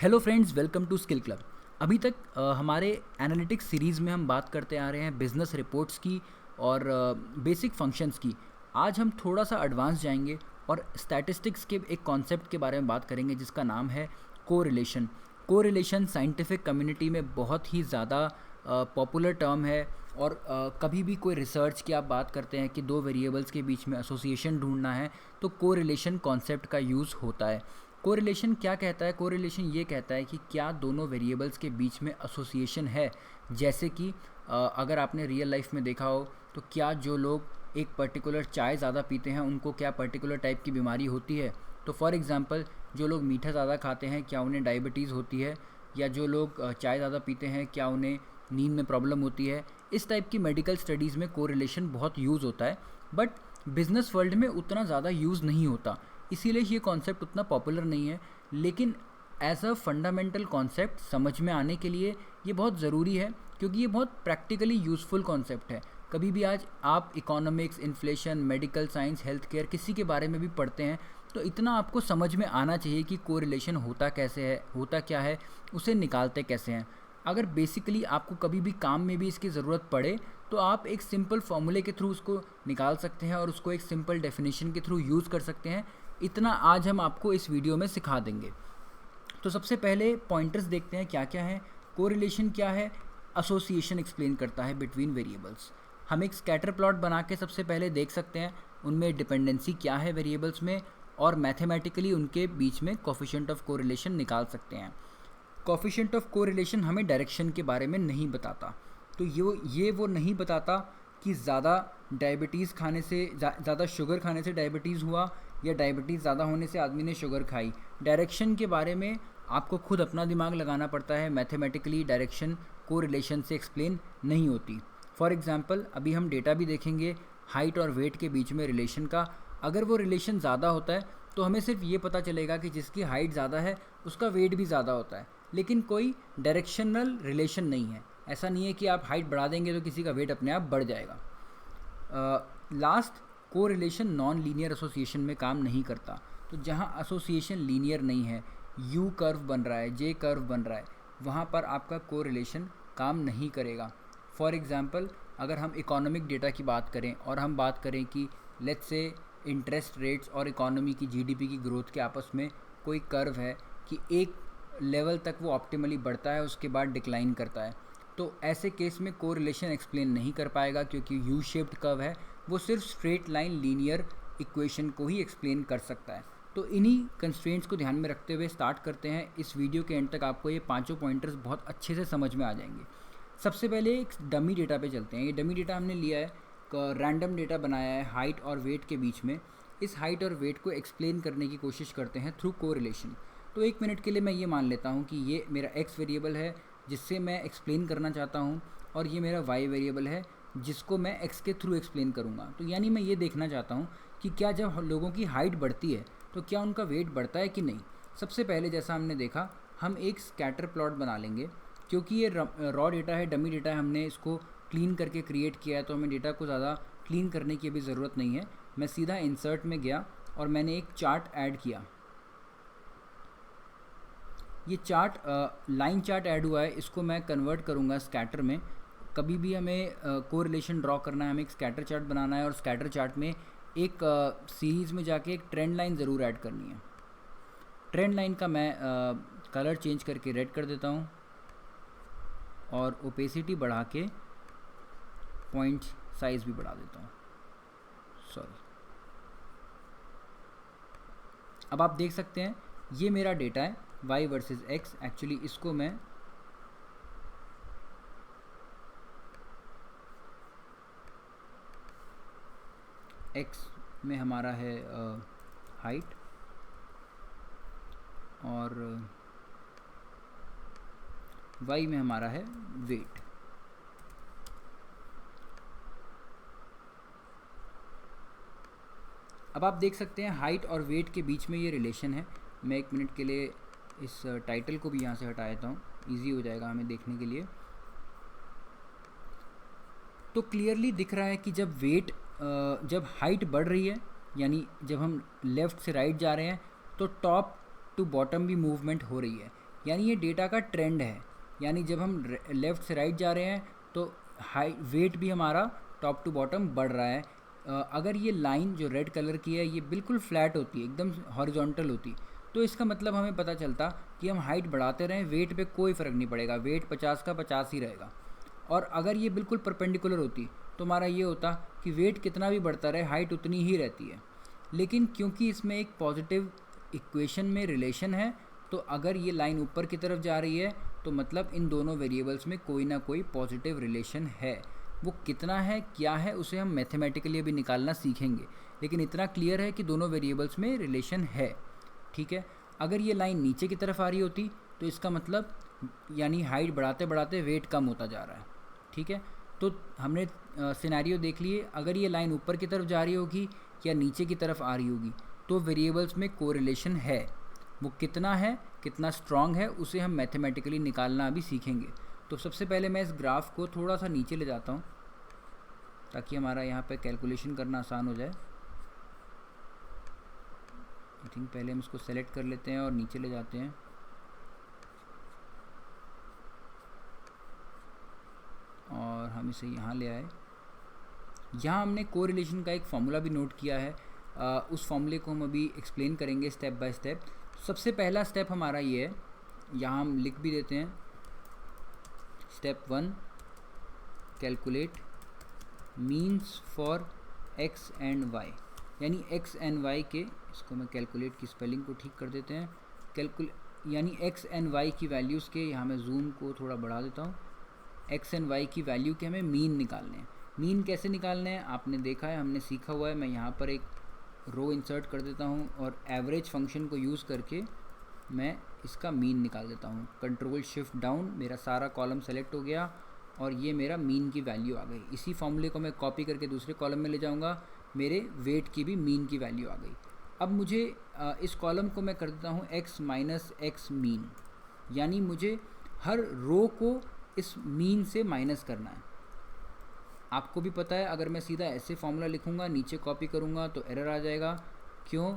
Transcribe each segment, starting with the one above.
Hello friends, welcome to skill club. अभी तक हमारे एनालिटिक्स सीरीज़ में हम बात करते आ रहे हैं बिजनेस रिपोर्ट्स की और बेसिक फंक्शंस की। आज हम थोड़ा सा एडवांस जाएंगे और स्टैटिस्टिक्स के एक कॉन्सेप्ट के बारे में बात करेंगे जिसका नाम है कोरिलेशन। कोरिलेशन साइंटिफिक कम्युनिटी में बहुत ही ज़्यादा पॉपुलर टर्म है और कभी भी कोई रिसर्च की आप बात करते हैं कि दो वेरिएबल्स के बीच में एसोसिएशन ढूंढना है तो कोरिलेशन कॉन्सेप्ट का यूज़ होता है। कोरिलेशन क्या कहता है? कोरिलेशन ये कहता है कि क्या दोनों वेरिएबल्स के बीच में एसोसिएशन है। जैसे कि अगर आपने रियल लाइफ में देखा हो तो क्या जो लोग एक पर्टिकुलर चाय ज़्यादा पीते हैं उनको क्या पर्टिकुलर टाइप की बीमारी होती है। तो फॉर एग्ज़ाम्पल जो लोग मीठा ज़्यादा खाते हैं क्या उन्हें डायबिटीज़ होती है, या जो लोग चाय ज़्यादा पीते हैं क्या उन्हें नींद में प्रॉब्लम होती है। इस टाइप की मेडिकल स्टडीज़ में कोरिलेशन बहुत यूज़ होता है, बट बिजनेस वर्ल्ड में उतना ज़्यादा यूज़ नहीं होता, इसीलिए ये कॉन्सेप्ट उतना पॉपुलर नहीं है। लेकिन एज अ फंडामेंटल कॉन्सेप्ट समझ में आने के लिए ये बहुत ज़रूरी है, क्योंकि ये बहुत प्रैक्टिकली यूज़फुल कॉन्सेप्ट है। कभी भी आज आप economics, inflation, medical science, health care किसी के बारे में भी पढ़ते हैं तो इतना आपको समझ में आना चाहिए कि कोरिलेशन होता कैसे है, होता क्या है, उसे निकालते कैसे हैं। अगर बेसिकली आपको कभी भी काम में भी इसकी ज़रूरत पड़े तो आप एक सिंपल फॉर्मूले के थ्रू उसको निकाल सकते हैं और उसको एक सिंपल डेफिनेशन के थ्रू यूज़ कर सकते हैं। इतना आज हम आपको इस वीडियो में सिखा देंगे। तो सबसे पहले पॉइंटर्स देखते हैं क्या क्या है। कोरिलेशन क्या है? एसोसिएशन एक्सप्लेन करता है बिटवीन वेरिएबल्स। हम एक स्कैटर प्लॉट बना के सबसे पहले देख सकते हैं उनमें डिपेंडेंसी क्या है वेरिएबल्स में, और मैथमेटिकली उनके बीच में कोफिशिएंट ऑफ कोरिलेशन निकाल सकते हैं। कोफिशिएंट ऑफ कोरिलेशन हमें डायरेक्शन के बारे में नहीं बताता, तो ये वो नहीं बताता कि ज़्यादा डायबिटीज़ खाने से, ज़्यादा शुगर खाने से डायबिटीज़ हुआ या डायबिटीज़ ज़्यादा होने से आदमी ने शुगर खाई। डायरेक्शन के बारे में आपको खुद अपना दिमाग लगाना पड़ता है। मैथमेटिकली डायरेक्शन कोरिलेशन से एक्सप्लेन नहीं होती। फॉर एग्जांपल अभी हम डेटा भी देखेंगे हाइट और वेट के बीच में रिलेशन का। अगर वो रिलेशन ज़्यादा होता है तो हमें सिर्फ ये पता चलेगा कि जिसकी हाइट ज़्यादा है उसका वेट भी ज़्यादा होता है, लेकिन कोई डायरेक्शनल रिलेशन नहीं है। ऐसा नहीं है कि आप हाइट बढ़ा देंगे तो किसी का वेट अपने आप बढ़ जाएगा। Last, correlation non linear association में काम नहीं करता। तो जहाँ एसोसिएशन लीनियर नहीं है, यू कर्व बन रहा है, जे कर्व बन रहा है, वहाँ पर आपका कोरिलेशन काम नहीं करेगा। फॉर एग्ज़ाम्पल अगर हम इकोनॉमिक डेटा की बात करें और हम बात करें कि लेट्स से इंटरेस्ट रेट्स और इकोनॉमी की, जीडीपी की ग्रोथ के आपस में कोई कर्व है कि एक लेवल तक वो ऑप्टिमली बढ़ता है उसके बाद डिक्लाइन करता है, तो ऐसे केस में कोरिलेशन एक्सप्लेन नहीं कर पाएगा, क्योंकि यू शेप्ड कर्व है, वो सिर्फ स्ट्रेट लाइन लीनियर इक्वेशन को ही एक्सप्लेन कर सकता है। तो इन्हीं कंस्ट्रेंट्स को ध्यान में रखते हुए स्टार्ट करते हैं। इस वीडियो के एंड तक आपको ये पांचों पॉइंटर्स बहुत अच्छे से समझ में आ जाएंगे। सबसे पहले एक डमी डेटा पे चलते हैं। ये डमी डेटा हमने लिया है, रैंडम डेटा बनाया है हाइट और वेट के बीच में। इस हाइट और वेट को एक्सप्लेन करने की कोशिश करते हैं थ्रू कोरिलेशन। तो एक मिनट के लिए मैं ये मान लेता हूँ कि ये मेरा एक्स वेरिएबल है जिससे मैं एक्सप्लेन करना चाहता हूँ, और ये मेरा वाई वेरिएबल है जिसको मैं एक्स के थ्रू एक्सप्लेन करूँगा। तो यानी मैं ये देखना चाहता हूँ कि क्या जब लोगों की हाइट बढ़ती है तो क्या उनका वेट बढ़ता है कि नहीं। सबसे पहले जैसा हमने देखा, हम एक स्कैटर प्लॉट बना लेंगे। क्योंकि ये रॉ डेटा है, डमी डेटा है, हमने इसको क्लीन करके क्रिएट किया है, तो हमें डेटा को ज़्यादा क्लीन करने की अभी ज़रूरत नहीं है। मैं सीधा इंसर्ट में गया और मैंने एक चार्ट ऐड किया। ये चार्ट लाइन चार्ट ऐड हुआ है, इसको मैं कन्वर्ट करूँगा स्कैटर में। कभी भी हमें कोरिलेशन ड्रॉ करना है, हमें एक स्कैटर चार्ट बनाना है, और स्कैटर चार्ट में एक सीरीज़ में जाके एक ट्रेंड लाइन ज़रूर ऐड करनी है। ट्रेंड लाइन का मैं कलर चेंज करके रेड कर देता हूँ और ओपेसिटी बढ़ा के पॉइंट साइज़ भी बढ़ा देता हूँ। सॉरी, अब आप देख सकते हैं ये मेरा डेटा है y वर्सेस x। एक्चुअली इसको मैं x में हमारा है हाइट और y में हमारा है वेट। अब आप देख सकते हैं हाइट और वेट के बीच में ये रिलेशन है। मैं एक मिनट के लिए इस टाइटल को भी यहाँ से हटा देता हूँ, ईजी हो जाएगा हमें देखने के लिए। तो क्लियरली दिख रहा है कि जब हाइट बढ़ रही है, यानी जब हम लेफ़्ट से राइट जा रहे हैं, तो टॉप टू बॉटम भी मूवमेंट हो रही है। यानी ये डेटा का ट्रेंड है, यानी जब हम लेफ़्ट से राइट जा रहे हैं तो हाई वेट भी हमारा टॉप टू बॉटम बढ़ रहा है। अगर ये लाइन जो रेड कलर की है ये बिल्कुल फ्लैट होती है, एकदम हॉरिजॉन्टल होती, तो इसका मतलब हमें पता चलता कि हम हाइट बढ़ाते रहें, वेट पे कोई फ़र्क नहीं पड़ेगा, वेट 50 का 50 ही रहेगा। और अगर ये बिल्कुल परपेंडिकुलर होती तो हमारा ये होता कि वेट कितना भी बढ़ता रहे, हाइट उतनी ही रहती है। लेकिन क्योंकि इसमें एक पॉजिटिव इक्वेशन में रिलेशन है, तो अगर ये लाइन ऊपर की तरफ जा रही है तो मतलब इन दोनों वेरिएबल्स में कोई ना कोई पॉजिटिव रिलेशन है। वो कितना है क्या है उसे हम मैथमेटिकली अभी निकालना सीखेंगे, लेकिन इतना क्लियर है कि दोनों वेरिएबल्स में रिलेशन है। ठीक है, अगर ये लाइन नीचे की तरफ आ रही होती तो इसका मतलब यानी हाइट बढ़ाते बढ़ाते वेट कम होता जा रहा है। ठीक है, तो हमने सिनेरियो देख लिए, अगर ये लाइन ऊपर की तरफ जा रही होगी या नीचे की तरफ आ रही होगी तो वेरिएबल्स में कोरिलेशन है। वो कितना है, कितना स्ट्रॉन्ग है, उसे हम मैथमेटिकली निकालना अभी सीखेंगे। तो सबसे पहले मैं इस ग्राफ को थोड़ा सा नीचे ले जाता हूँ ताकि हमारा यहाँ पे कैलकुलेशन करना आसान हो जाए। आई थिंक पहले हम इसको सेलेक्ट कर लेते हैं और नीचे ले जाते हैं। और हम इसे यहाँ ले आए। यहाँ हमने कोरिलेशन का एक फॉर्मूला भी नोट किया है, उस फॉर्मूले को हम अभी एक्सप्लेन करेंगे स्टेप बाय स्टेप। सबसे पहला स्टेप हमारा ये है, यहाँ हम लिख भी देते हैं step 1, calculate means for X and Y, यानी एक्स एंड वाई के, इसको मैं कैलकुलेट की स्पेलिंग को ठीक कर देते हैं, यानी एक्स एंड वाई की वैल्यूज़ के, यहाँ मैं जूम को थोड़ा बढ़ा देता हूँ, एक्स एंड वाई की वैल्यू के हमें मीन निकालने हैं। मीन कैसे निकालने हैं आपने देखा है, हमने सीखा हुआ है। मैं यहाँ पर एक रो इंसर्ट कर देता हूँ और एवरेज फंक्शन को यूज़ करके मैं इसका मीन निकाल देता हूँ। कंट्रोल शिफ्ट डाउन, मेरा सारा कॉलम सेलेक्ट हो गया और ये मेरा मीन की वैल्यू आ गई। इसी फॉर्मूले को मैं कॉपी करके दूसरे कॉलम में ले जाऊँगा, मेरे वेट की भी मीन की वैल्यू आ गई। अब मुझे इस कॉलम को मैं कर देता हूँ x माइनस एक्स मीन, यानी मुझे हर रो को इस मीन से माइनस करना है। आपको भी पता है अगर मैं सीधा ऐसे फॉर्मूला लिखूँगा नीचे कॉपी करूँगा तो एरर आ जाएगा। क्यों?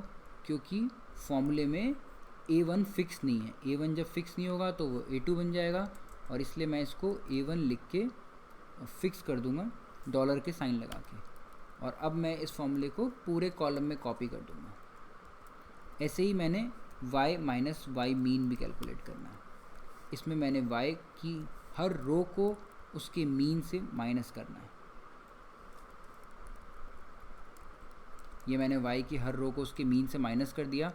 क्योंकि फॉर्मूले में a1 फिक्स नहीं है। a1 जब फिक्स नहीं होगा तो वो a2 बन जाएगा, और इसलिए मैं इसको a1 लिख के फिक्स कर दूँगा डॉलर के साइन लगा के, और अब मैं इस फॉर्मूले को पूरे कॉलम में कॉपी कर दूँगा। ऐसे ही मैंने y माइनस वाई मीन भी कैलकुलेट करना है। इसमें मैंने y की हर रो को उसके मीन से माइनस करना है। ये मैंने y की हर रो को उसके मीन से माइनस कर दिया।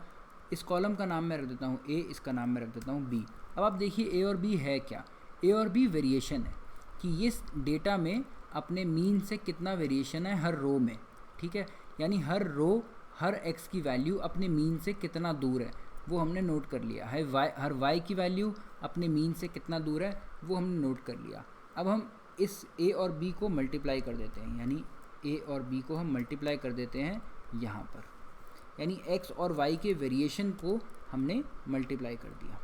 इस कॉलम का नाम मैं रख देता हूँ a, इसका नाम मैं रख देता हूँ b। अब आप देखिए a और b है क्या? a और b वेरिएशन है कि ये डेटा में अपने मीन से कितना वेरिएशन है हर रो में। ठीक है, यानी हर रो हर x की वैल्यू अपने मीन से कितना दूर है वो हमने नोट कर लिया है। हर y की वैल्यू अपने मीन से कितना दूर है वो हमने नोट कर लिया। अब हम इस a और b को मल्टीप्लाई कर देते हैं, यानी a और b को हम मल्टीप्लाई कर देते हैं यहाँ पर, यानी x और y के वेरिएशन को हमने मल्टीप्लाई कर दिया।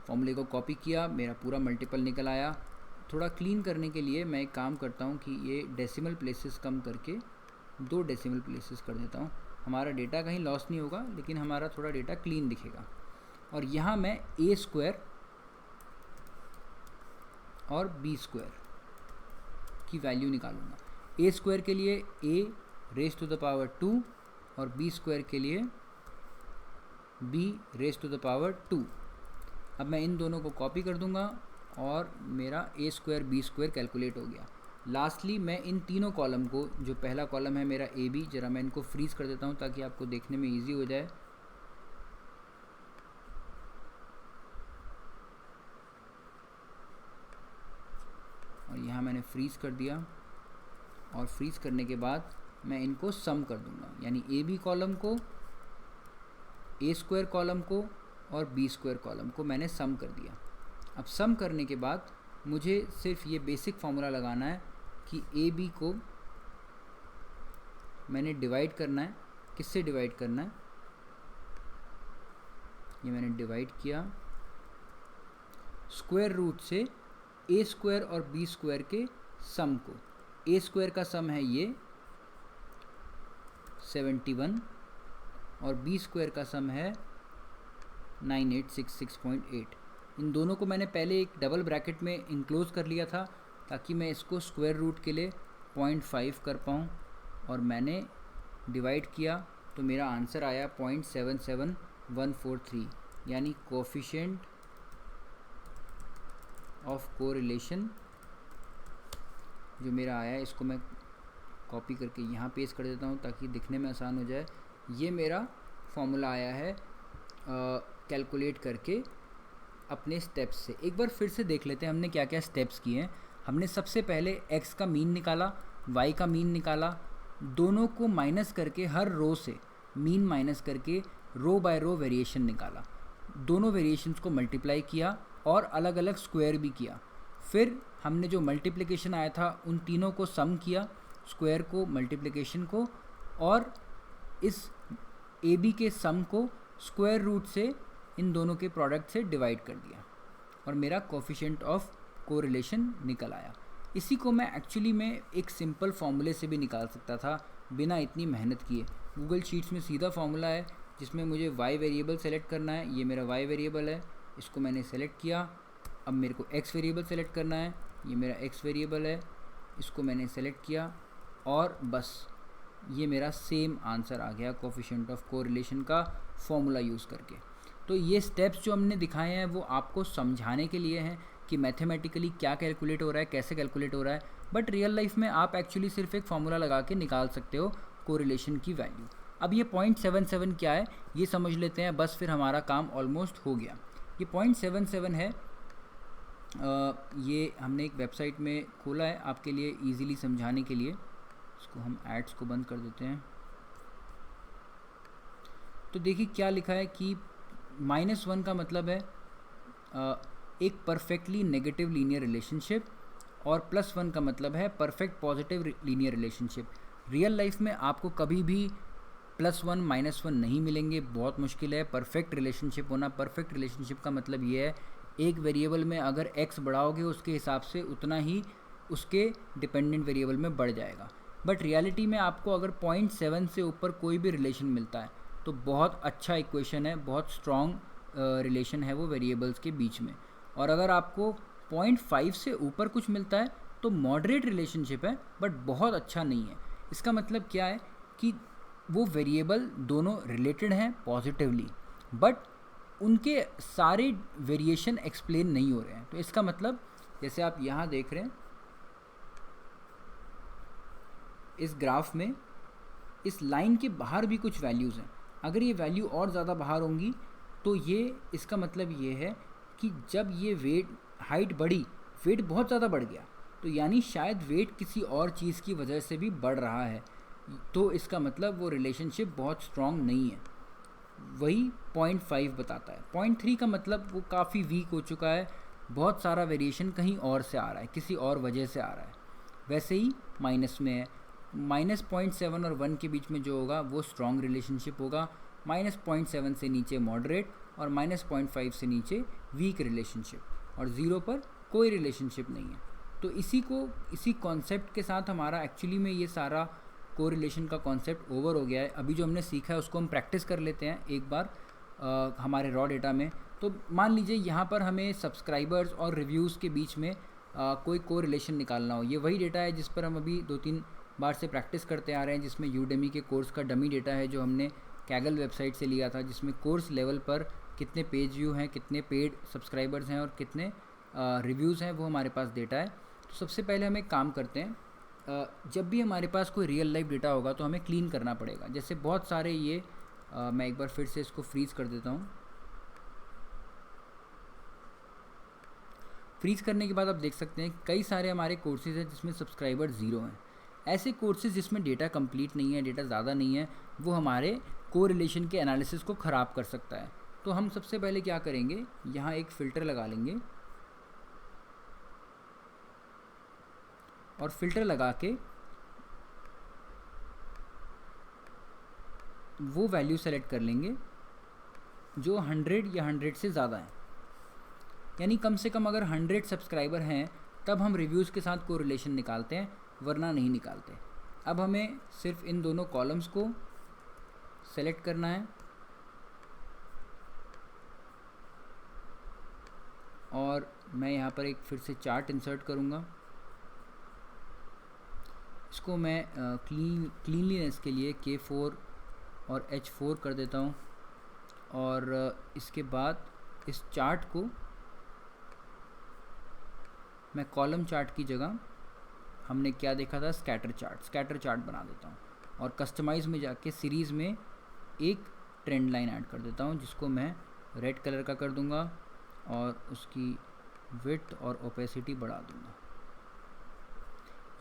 फॉर्मूले को कॉपी किया, मेरा पूरा मल्टीपल निकल आया। थोड़ा क्लीन करने के लिए मैं एक काम करता हूँ कि ये डेसिमल प्लेसेस कम करके 2 डेसिमल प्लेसेस कर देता हूँ। हमारा डेटा कहीं लॉस नहीं होगा, लेकिन हमारा थोड़ा डेटा क्लीन दिखेगा। और यहाँ मैं a स्क्वायर और b स्क्वायर की वैल्यू निकालूंगा। a स्क्वायर के लिए a raise to the power 2 और b स्क्वायर के लिए b raise to the power 2। अब मैं इन दोनों को कॉपी कर दूंगा और मेरा a square b square calculate हो गया। लास्टली मैं इन तीनों कॉलम को, जो पहला कॉलम है मेरा ए बी, ज़रा मैं इनको फ्रीज़ कर देता हूँ ताकि आपको देखने में इजी हो जाए। और यहाँ मैंने फ्रीज़ कर दिया, और फ्रीज़ करने के बाद मैं इनको सम कर दूँगा, यानी ए बी कॉलम को, ए स्क्वायर कॉलम को और बी स्क्वायर कॉलम को मैंने सम कर दिया। अब सम करने के बाद मुझे सिर्फ ये बेसिक फार्मूला लगाना है कि ए बी को मैंने डिवाइड करना है। किससे डिवाइड करना है? ये मैंने डिवाइड किया स्क्वायर रूट से ए स्क्वायर और बी स्क्वायर के सम को। ए स्क्वायर का सम है ये 71 और बी स्क्वायर का सम है 9866.8। इन दोनों को मैंने पहले एक डबल ब्रैकेट में इनक्लोज कर लिया था ताकि मैं इसको स्क्वायर रूट के लिए 0.5 कर पाऊँ, और मैंने डिवाइड किया तो मेरा आंसर आया 0.77143, यानी कोफिशिएंट ऑफ कोरिलेशन जो मेरा आया है, इसको मैं कॉपी करके यहाँ पेस्ट कर देता हूँ ताकि दिखने में आसान हो जाए। ये मेरा फॉर्मूला आया है कैलकुलेट करके अपने स्टेप्स से। एक बार फिर से देख लेते हैं हमने क्या क्या स्टेप्स किए हैं। हमने सबसे पहले x का मीन निकाला, y का मीन निकाला, दोनों को माइनस करके हर रो से मीन माइनस करके रो बाय रो वेरिएशन निकाला, दोनों वेरिएशंस को मल्टीप्लाई किया और अलग अलग स्क्वायर भी किया। फिर हमने जो मल्टीप्लिकेशन आया था उन तीनों को सम किया, स्क्वायर को, मल्टीप्लिकेशन को, और इस ए बी के सम को स्क्वायर रूट से इन दोनों के प्रोडक्ट से डिवाइड कर दिया और मेरा कोफिशिएंट ऑफ कोरिलेशन निकल आया। इसी को मैं एक्चुअली में एक सिंपल फार्मूले से भी निकाल सकता था बिना इतनी मेहनत किए। गूगल शीट्स में सीधा फार्मूला है जिसमें मुझे y वेरिएबल सेलेक्ट करना है। ये मेरा y वेरिएबल है, इसको मैंने सेलेक्ट किया। अब मेरे को x वेरिएबल सेलेक्ट करना है, ये मेरा x वेरिएबल है, इसको मैंने सेलेक्ट किया, और बस ये मेरा सेम आंसर आ गया कोफिशिएंट ऑफ कोरिलेशन का फॉर्मूला यूज़ करके। तो ये स्टेप्स जो हमने दिखाए हैं वो आपको समझाने के लिए हैं कि मैथमेटिकली क्या कैलकुलेट हो रहा है, कैसे कैलकुलेट हो रहा है, बट रियल लाइफ में आप एक्चुअली सिर्फ एक फार्मूला लगा के निकाल सकते हो कोरिलेशन की वैल्यू। अब ये 0.77 क्या है ये समझ लेते हैं, बस फिर हमारा काम ऑलमोस्ट हो गया। ये 0.77 है, ये हमने एक वेबसाइट में खोला है आपके लिए ईज़िली समझाने के लिए। इसको हम एड्स को बंद कर देते हैं। तो देखिए क्या लिखा है कि -1 का मतलब है एक परफेक्टली नेगेटिव लीनियर रिलेशनशिप, और +1 का मतलब है perfect positive linear relationship. Real life में आपको कभी भी +1 -1 नहीं मिलेंगे, बहुत मुश्किल है परफेक्ट रिलेशनशिप होना। परफेक्ट रिलेशनशिप का मतलब ये है एक वेरिएबल में अगर x बढ़ाओगे उसके हिसाब से उतना ही उसके डिपेंडेंट वेरिएबल में बढ़ जाएगा। बट रियलिटी में आपको अगर 0.7 से ऊपर कोई भी रिलेशन मिलता है तो बहुत अच्छा इक्वेशन है, बहुत स्ट्रॉन्ग रिलेशन है वो वेरिएबल्स के बीच में। और अगर आपको 0.5 से ऊपर कुछ मिलता है तो मॉडरेट रिलेशनशिप है बट बहुत अच्छा नहीं है। इसका मतलब क्या है कि वो वेरिएबल दोनों रिलेटेड हैं पॉजिटिवली, बट उनके सारे वेरिएशन एक्सप्लेन नहीं हो रहे हैं। तो इसका मतलब जैसे आप यहाँ देख रहे हैं इस ग्राफ में, इस लाइन के बाहर भी कुछ वैल्यूज़ हैं। अगर ये वैल्यू और ज़्यादा बाहर होंगी तो ये इसका मतलब ये है कि जब ये वेट हाइट बढ़ी, वेट बहुत ज़्यादा बढ़ गया, तो यानी शायद वेट किसी और चीज़ की वजह से भी बढ़ रहा है, तो इसका मतलब वो रिलेशनशिप बहुत स्ट्रॉन्ग नहीं है। वही 0.5 बताता है। 0.3 का मतलब वो काफ़ी वीक हो चुका है, बहुत सारा वेरिएशन कहीं और से आ रहा है, किसी और वजह से आ रहा है। वैसे ही माइनस में है, -0.7 और 1 के बीच में जो होगा वो स्ट्रॉन्ग रिलेशनशिप होगा, -0.7 से नीचे मॉडरेट और -0.5 से नीचे वीक रिलेशनशिप, और 0 पर कोई रिलेशनशिप नहीं है। तो इसी कॉन्सेप्ट के साथ हमारा एक्चुअली में ये सारा कोरिलेशन का कॉन्सेप्ट ओवर हो गया है। अभी जो हमने सीखा है उसको हम प्रैक्टिस कर लेते हैं एक बार हमारे रॉ डेटा में। तो मान लीजिए यहाँ पर हमें सब्सक्राइबर्स और रिव्यूज़ के बीच में कोई कोरिलेशन निकालना हो। ये वही डेटा है जिस पर हम अभी 2-3 बार से प्रैक्टिस करते आ रहे हैं, जिसमें यूडेमी के कोर्स का डमी डेटा है जो हमने कैगल वेबसाइट से लिया था, जिसमें कोर्स लेवल पर कितने पेज व्यू हैं, कितने पेड सब्सक्राइबर्स हैं और कितने रिव्यूज़ हैं, वो हमारे पास डेटा है। तो सबसे पहले हम एक काम करते हैं, जब भी हमारे पास कोई रियल लाइफ डेटा होगा तो हमें क्लीन करना पड़ेगा। जैसे बहुत सारे ये मैं एक बार फिर से इसको फ्रीज़ कर देता हूँ। फ्रीज़ करने के बाद आप देख सकते हैं कई सारे हमारे कोर्सेज़ हैं जिसमें सब्सक्राइबर 0 हैं। ऐसे कोर्सेज़ जिसमें डेटा कंप्लीट नहीं है, डेटा ज़्यादा नहीं है, वो हमारे कोरिलेशन के एनालिसिस को ख़राब कर सकता है। तो हम सबसे पहले क्या करेंगे, यहाँ एक फ़िल्टर लगा लेंगे और फिल्टर लगा के वो वैल्यू सेलेक्ट कर लेंगे जो 100 या 100 से ज़्यादा है, यानी कम से कम अगर 100 सब्सक्राइबर हैं तब हम रिव्यूज़ के साथ कोरिलेशन निकालते हैं, वरना नहीं निकालते। अब हमें सिर्फ इन दोनों कॉलम्स को सेलेक्ट करना है और मैं यहाँ पर एक फिर से चार्ट इंसर्ट करूँगा। इसको मैं क्लीनलीनेस के लिए K4 और H4 कर देता हूँ। और इसके बाद इस चार्ट को मैं कॉलम चार्ट की जगह, हमने क्या देखा था, स्कैटर चार्ट बना देता हूँ। और कस्टमाइज़ में जाके सीरीज़ में एक ट्रेंड लाइन ऐड कर देता हूँ, जिसको मैं रेड कलर का कर दूँगा और उसकी विड्थ और ओपेसिटी बढ़ा दूँगा।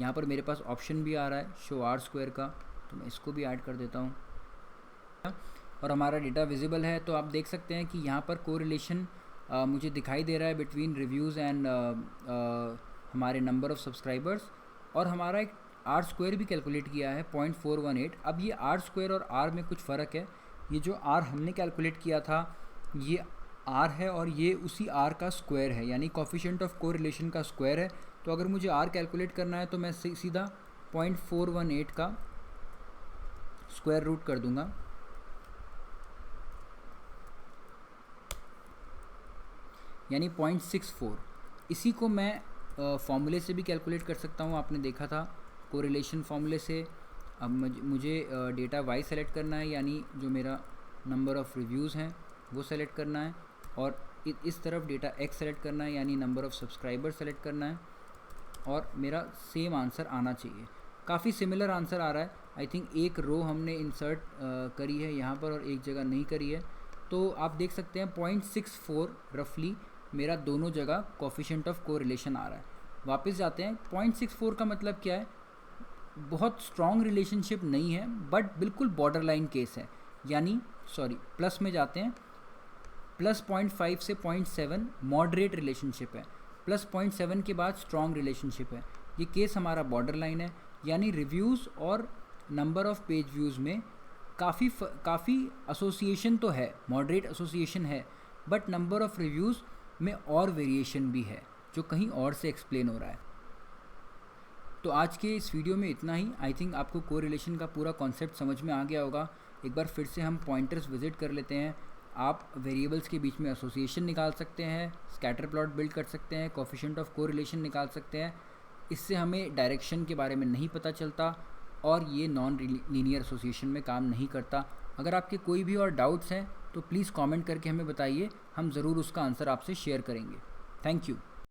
यहाँ पर मेरे पास ऑप्शन भी आ रहा है शो आर स्क्वायर का, तो मैं इसको भी ऐड कर देता हूँ और हमारा डेटा विजिबल है। तो आप देख सकते हैं कि यहाँ पर कोरिलेशन मुझे दिखाई दे रहा है बिटवीन रिव्यूज़ एंड हमारे नंबर ऑफ़ सब्सक्राइबर्स। और हमारा एक आर स्क्वायर भी कैलकुलेट किया है 0.418। अब ये आर स्क्वायर और आर में कुछ फ़र्क है। ये जो आर हमने कैलकुलेट किया था ये आर है और ये उसी आर का स्क्वायर है, यानी कोफिशिएंट ऑफ कोरिलेशन का स्क्वायर है। तो अगर मुझे आर कैलकुलेट करना है तो मैं सीधा 0.418 का स्क्वायर रूट कर दूंगा, यानी 0.64। इसी को मैं फॉर्मूले से भी कैलकुलेट कर सकता हूँ, आपने देखा था कोरिलेशन फॉर्मूले से। अब मुझे डेटा वाई सेलेक्ट करना है, यानी जो मेरा नंबर ऑफ़ रिव्यूज़ हैं वो सेलेक्ट करना है, और इस तरफ डेटा एक्स सेलेक्ट करना है, यानी नंबर ऑफ़ सब्सक्राइबर सेलेक्ट करना है, और मेरा सेम आंसर आना चाहिए। काफ़ी सिमिलर आंसर आ रहा है। आई थिंक एक रो हमने इंसर्ट करी है यहाँ पर और एक जगह नहीं करी है। तो आप देख सकते हैं 0.64 रफली मेरा दोनों जगह कोफिशिएंट ऑफ कोरिलेशन आ रहा है। वापस जाते हैं, 0.64 का मतलब क्या है, बहुत स्ट्रॉन्ग रिलेशनशिप नहीं है बट बिल्कुल बॉर्डर लाइन केस है, यानी प्लस में जाते हैं, प्लस 0.5 से 0.7 मॉडरेट रिलेशनशिप है, प्लस 0.7 के बाद स्ट्रॉन्ग रिलेशनशिप है। ये केस हमारा बॉर्डर लाइन है, यानी रिव्यूज़ और नंबर ऑफ़ पेज व्यूज़ में काफ़ी एसोसिएशन तो है, मॉडरेट एसोसिएशन है, बट नंबर ऑफ़ रिव्यूज़ में और वेरिएशन भी है जो कहीं और से एक्सप्लेन हो रहा है। तो आज के इस वीडियो में इतना ही। आई थिंक आपको कोरिलेशन का पूरा कॉन्सेप्ट समझ में आ गया होगा। एक बार फिर से हम पॉइंटर्स विजिट कर लेते हैं। आप वेरिएबल्स के बीच में एसोसिएशन निकाल सकते हैं, स्कैटर प्लॉट बिल्ड कर सकते हैं, कोफिशिएंट ऑफ कोरिलेशन निकाल सकते हैं। इससे हमें डायरेक्शन के बारे में नहीं पता चलता और ये नॉन लीनियर एसोसिएशन में काम नहीं करता। अगर आपके कोई भी और डाउट्स हैं तो प्लीज़ कमेंट करके हमें बताइए, हम ज़रूर उसका आंसर आपसे शेयर करेंगे। Thank you.